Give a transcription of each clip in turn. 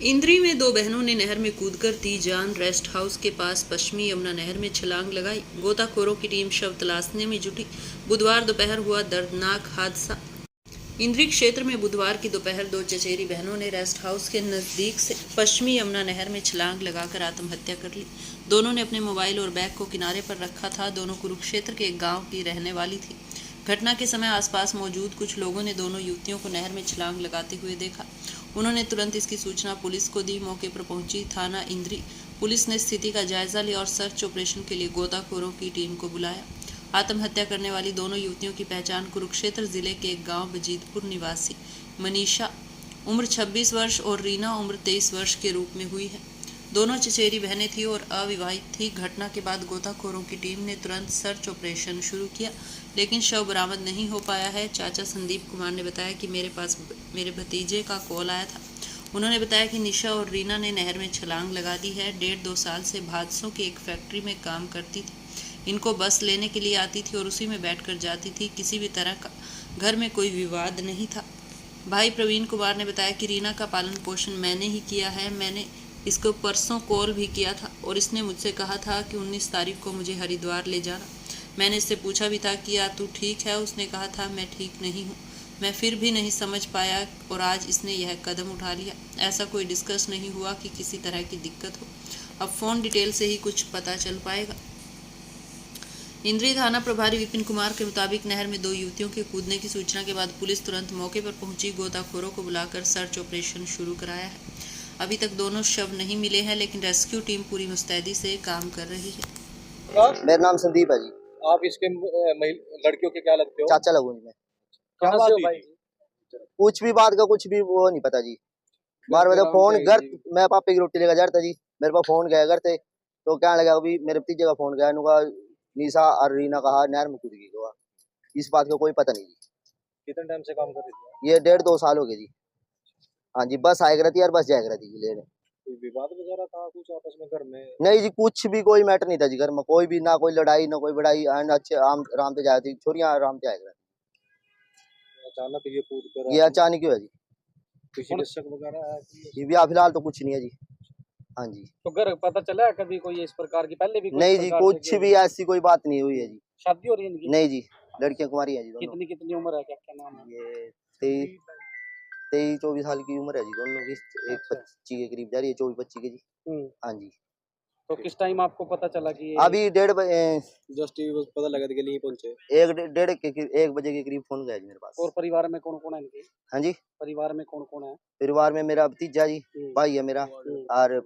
इंद्री में दो बहनों ने नहर में कूदकर दी जान। रेस्ट हाउस के पास पश्चिमी यमुना नहर में छलांग लगाई। गोताखोरों की टीम शव तलाशने में जुटी। बुधवार दोपहर हुआ दर्दनाक हादसा। इंद्री क्षेत्र में बुधवार की दोपहर दो चचेरी बहनों ने रेस्ट हाउस के नजदीक से पश्चिमी यमुना नहर में छलांग लगाकर आत्महत्या कर ली। दोनों ने अपने मोबाइल और बैग को किनारे पर रखा था। दोनों कुरुक्षेत्र के एक गांव की रहने वाली थी। घटना के समय आसपास मौजूद कुछ लोगों ने दोनों युवतियों को नहर में छलांग लगाते हुए देखा। उन्होंने तुरंत इसकी सूचना पुलिस को दी। मौके पर पहुंची थाना इंद्री पुलिस ने स्थिति का जायजा लिया और सर्च ऑपरेशन के लिए गोताखोरों की टीम को बुलाया। आत्महत्या करने वाली दोनों युवतियों की पहचान कुरुक्षेत्र जिले के एक गांव बजीतपुर निवासी मनीषा उम्र 26 वर्ष और रीना उम्र 23 वर्ष के रूप में हुई है। दोनों चचेरी बहनें थीं और अविवाहित थीं। घटना के बाद गोताखोरों की टीम ने तुरंत सर्च ऑपरेशन शुरू किया, लेकिन शव बरामद नहीं हो पाया है। चाचा संदीप कुमार ने बताया कि मेरे पास मेरे भतीजे का कॉल आया था। उन्होंने बताया कि निशा और रीना ने नहर में छलांग लगा दी है। 1.5-2 साल से भादसों की एक फैक्ट्री में काम करती थी। इनको बस लेने के लिए आती थी और उसी में बैठकर जाती थी। किसी भी तरह का घर में कोई विवाद नहीं था। भाई प्रवीण कुमार ने बताया कि रीना का पालन पोषण मैंने ही किया है। मैंने इसको परसों कॉल भी किया था और इसने मुझसे कहा था कि 19 तारीख को मुझे हरिद्वार ले जाना। मैंने इससे पूछा भी था कि यार तू ठीक है? उसने कहा था मैं ठीक नहीं हूँ। मैं फिर भी नहीं समझ पाया और आज इसने यह कदम उठा लिया। ऐसा कोई डिस्कस नहीं हुआ कि किसी तरह की दिक्कत हो। अब फ़ोन डिटेल से ही कुछ पता चल पाएगा। इंद्री थाना प्रभारी विपिन कुमार के मुताबिक नहर में दो युवतियों के कूदने की सूचना के बाद पुलिस तुरंत मौके पर पहुंची। गोताखोरों को बुलाकर सर्च ऑपरेशन शुरू कराया है। अभी तक दोनों शव नहीं मिले हैं, लेकिन रेस्क्यू टीम पूरी मुस्तैदी से काम कर रही है। मेरा नाम संदीप है जी। आप इसके लड़कियों के क्या लगते हो? चाचा लगूंगी मैं। कहाँ से हो भाई? कुछ भी बात का कुछ भी वो नहीं पता जी। बार बजे फोन घर मैं पापे की रोटी लेकर जा रहा था जी। मेरे पास फोन गया घर थे तो क्या लगा अभी मेरे भतीजे का फोन गया। उनका निशा और रीना कहा नहर में कूद गई। इस बात का कोई पता नहीं जी। कितने टाइम से काम कर रही थी? ये 1.5-2 साल हो गए जी। हाँ जी, बस आया करती और बस जाया करती जी लेने। कोई विवाद वगैरह था कुछ आपस में घर में? नहीं जी, कुछ भी कोई मैटर नहीं था जी घर में। कोई भी ना कोई लड़ाई ना कोई बड़ाई। अच्छे आराम से जाती छोरियां आराम से आया करती। अचानक ये कूद कर ये अचानक क्यों है जी? किसी पे शक वगैरह है? ये फिलहाल तो कुछ नहीं है जी। हाँ जी। तो घर पता चला है कभी कोई इस प्रकार की पहले भी कोई नहीं जी, कुछ भी ऐसी कोई बात नहीं हुई है जी। शादी हो रही है इनकी? नहीं जी, लड़कियां कुमारी हैं जी दोनों। कितनी कितनी उम्र है? क्या क्या नाम है? ये 23-24 साल की उम्र है जी दोनों की। एक 25 के करीब जा रही है, 24-25 के जी। हाँ जी। तो किस टाइम आपको पता चला कि अभी 1:30 बजे जस्ट पता लगा कि नहीं पहुंचे? 1 बजे के करीब फोन गया जी मेरे पास। और परिवार में कौन कौन है इनके? हाँ जी, परिवार में कौन कौन है? परिवार में मेरा भतीजा जी, भाई है मेरा और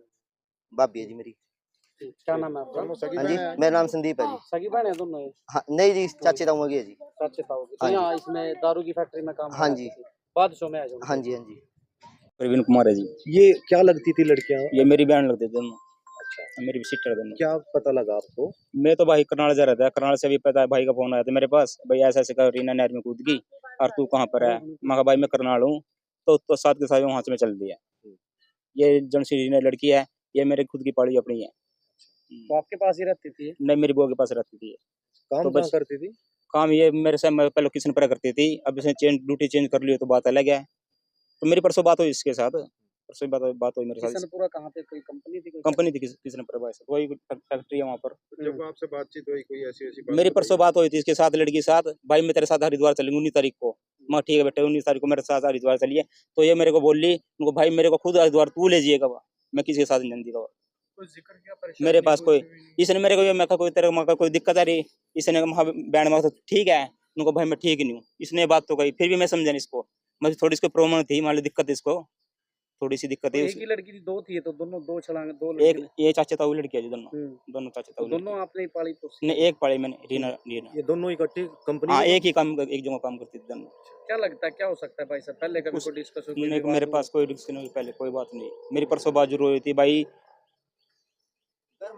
भाभी है जी मेरी। क्या नाम है आपका? हाँ जी, मेरा नाम संदीप है जी। सगी बहन है दोनों ये? हाँ, नहीं जी, चाचे ताऊ है जी। चाचे ताऊ की। तो यहाँ इसमें दारू की फैक्ट्री में काम हाँ जी। बादशाह में है जो? हाँ जी, हाँ जी। प्रवीण कुमार है जी। ये क्या लगती थी लड़कियां? ये मेरी बहन लगती थी दोनों। अच्छा, मेरी सिस्टर दोनों। क्या पता लगा आपको? मैं तो भाई करनाल जा रहा था। करनाल से भी पता है, भाई का फोन आया था मेरे पास, भाई ऐसा ऐसे कर रीना नहर में कूद गई और तू कहाँ पर है? मैं कहा भाई मैं करनाल हूँ। तो साथ के साथ वहां से मैं चल दिया। ये जन सी रीना लड़की है, ये मेरे खुद की पड़ी अपनी है। तो आपके पास ही रहती थी? नहीं, मेरी बुआ के पास रहती थी। काम तो कहाँ करती थी? काम ये मेरे से पहले किचन पर करती थी। अब इसने ड्यूटी चेंज कर ली तो बात अलग है। तो मेरी परसों बात हुई इसके साथ। परसों बात हुई मेरे साथ। किशनपुरा कहाँ पे कोई कंपनी थी? कंपनी थी किशनपुरा भाई, वही फैक्ट्री है वहाँ पर। जब आपसे बातचीत हुई कोई ऐसी मेरी परसों बात हुई थी इसके साथ, लड़की के साथ। भाई मैं तेरे साथ हरिद्वार चलेंगे 19 तारीख को। मैं ठीक है बेटे, 19 तारीख को मेरे साथ हरिद्वार चलिए। तो ये मेरे को बोल ली, उनको भाई मेरे को खुद हरिद्वार तू ले जाइएगा। मैं किसी के साथ नहीं जाऊंगा। मेरे पास कोई इसने मेरे को ये मैं कोई तेरे को कोई दिक्कत आ रही? इसने बैंड में ठीक है। उनको भाई मैं ठीक नहीं हूँ। इसने बात तो कही, फिर भी मैं समझा नहीं इसको। मतलब थोड़ी इसको प्रॉब्लम थी, मान लो दिक्कत इसको थोड़ी सी दिक्कत है। एक ही लड़की थी? दो थी तो दोनों दो छलांग दो एक ये चाचा ताऊ लड़की है जी दोनों चाचा ताऊ। दोनों आपने ही पाली? तो नहीं, एक पाली मैंने रीना। ये दोनों इकट्ठी कंपनी? हाँ, एक जगह काम करती थी दोनों। क्या लगता है क्या हो सकता है भाई साहब? पहले कभी कोई डिस्कस नहीं, मेरे पास कोई डिस्कशन नहीं, पहले कोई बात नहीं। मेरी परसों बात जरूर हुई थी भाई।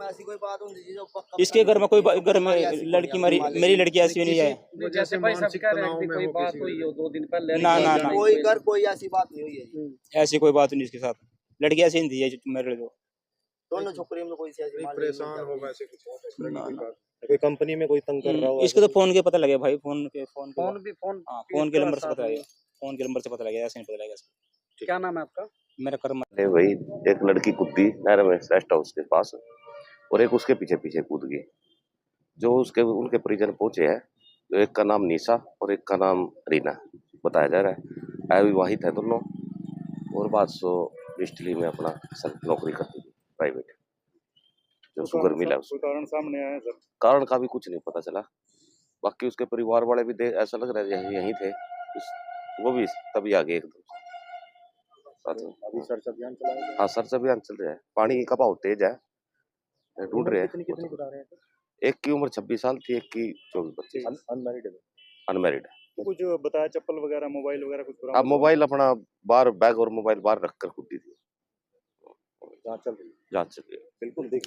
ऐसी कोई बात होती जी जो इसके घर में कोई घर में लड़की मेरी लड़की ऐसी नहीं है। जैसे भाई साहब कह रहे हैं कि कोई बात हुई हो 2 दिन पहले? ना ना ना, कोई ऐसी बात नहीं हुई है। ऐसी कोई बात नहीं इसके साथ। लड़की ऐसी नहीं थी मेरे को। दोनों छोकरियों में कोई ऐसी परेशान हो वैसे कुछ? कोई कंपनी में कोई तंग कर रहा हो? इसके तो फोन के पता लगे भाई, फोन भी फोन के नंबर से पता लगे। फोन के नंबर से पता लगे, ऐसे नहीं पता लगा। क्या नाम है आपका? मेरा कर्म अरे वही एक लड़की कूदी नहर में रेस्ट हाउस के पास और एक उसके पीछे पीछे कूद गई। जो उसके उनके परिजन पहुंचे हैं, तो एक का नाम निशा और एक का नाम रीना बताया जा रहा है। अविवाहित है दोनों और बात सो इटली में अपना नौकरी करती थी प्राइवेट, जो शुगर मिला उसको। कारण सामने आया सर? कारण का भी कुछ नहीं पता चला। बाकी उसके परिवार वाले भी ऐसा लग रहा है यहीं थे, वो भी तभी आ गए एकदम साथ में। अभी सर्च अभियान चलाया गया। हाँ, सर्च अभियान चल रहा है। पानी का बहाव तेज है, ढूंढ रहे हैं। कितनी बता रहे हैं? एक की उम्र 26 साल थी, एक की 24-25 साल। अनमैरिड है। अनमैरिड। तो कुछ बताया, चप्पल वगैरह, मोबाइल वगैरह कुछ अब बरामद हुआ? मोबाइल अपना बाहर, बैग और मोबाइल बाहर रखकर कूदी थी। जांच चल रही है। जांच चल रही है। बिल्कुल देखिए।